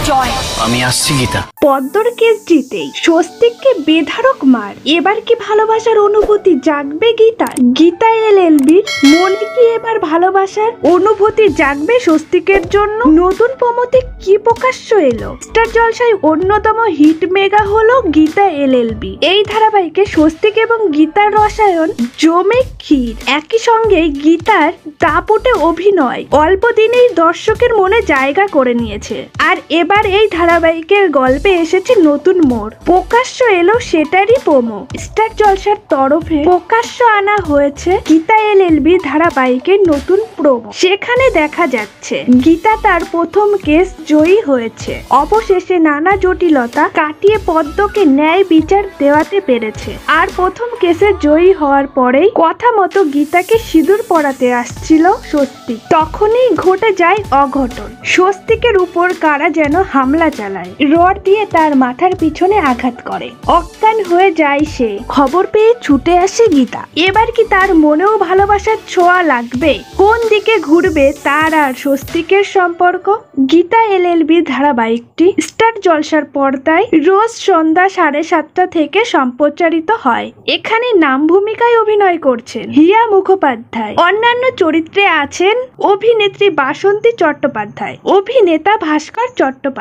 জয়। আমি আসছি গীতা। পদ্মর কেস জিতেই স্বস্তিককে বেধারক মার। এবার কি ভালোবাসার অনুভূতি জাগবে গীতার? গীতা এলএলবির মনে কি এবার ভালোবাসার অনুভূতি জাগবে স্বস্তিকের জন্য? নতুন প্রমোতে কি প্রকাশ্য এলো? স্টার জলসায় অন্যতম হিট মেগা হলো গীতা এলএলবি। এই ধারাবাহিকে স্বস্তিক এবং গীতার রসায়ন জমে ক্ষীর। একই সঙ্গে গীতার দাপুটে অভিনয় অল্প দিনেই দর্শকের মনে জায়গা করে নিয়েছে। আর এবার এই ধারাবাহিকের গল্পে এসেছে নতুন মোড়। প্রকাশ্য এলো সেটারই প্রোমো। স্টার জলসার তরফে প্রকাশ্য আনা হয়েছে গীতা এলএলবি ধারাবাহিকের নতুন প্রোমো। সেখানে দেখা যাচ্ছে গীতা তার প্রথম কেস জয়ী হয়েছে। অবশেষে নানা জটিলতা কাটিয়ে পদ্মকে ন্যায় বিচার দেওয়াতে পেরেছে। আর প্রথম কেসে জয়ী হওয়ার পরেই কথা মতো গীতাকে সিঁদুর পরাতে আসছিল স্বস্তিক। তখনই ঘটে যায় অঘটন। স্বস্তিকের উপর কারা যেন হামলা চালায়, রড দিয়ে তার মাথার পিছনে আঘাত করে। অজ্ঞান হয়ে যায় সে। খবর পেয়ে ছুটে আসে গীতা। এবার কি তার মনেও ভালোবাসার ছোঁয়া লাগবে? কোন দিকে ঘুরবে তার আর স্বস্তিকের সম্পর্ক? গীতা এলএলবি ধারাবাহিকটি স্টার জলসার পর্দায় রোজ সন্ধ্যা 7:30 থেকে সম্প্রচারিত হয়। এখানে নাম ভূমিকায় অভিনয় করছেন হিয়া মুখোপাধ্যায়। অন্যান্য চরিত্রে আছেন অভিনেত্রী বাসন্তী চট্টোপাধ্যায়, অভিনেতা ভাস্কর চট্টোপাধ্যায়।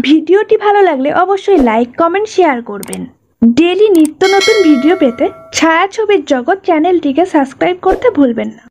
ভিডিওটি ভালো লাগলে অবশ্যই লাইক, কমেন্ট, শেয়ার করবেন। ডেইলি নিত্য নতুন ভিডিও পেতে ছায়াছবির জগৎ চ্যানেলটিকে সাবস্ক্রাইব করতে ভুলবেন না।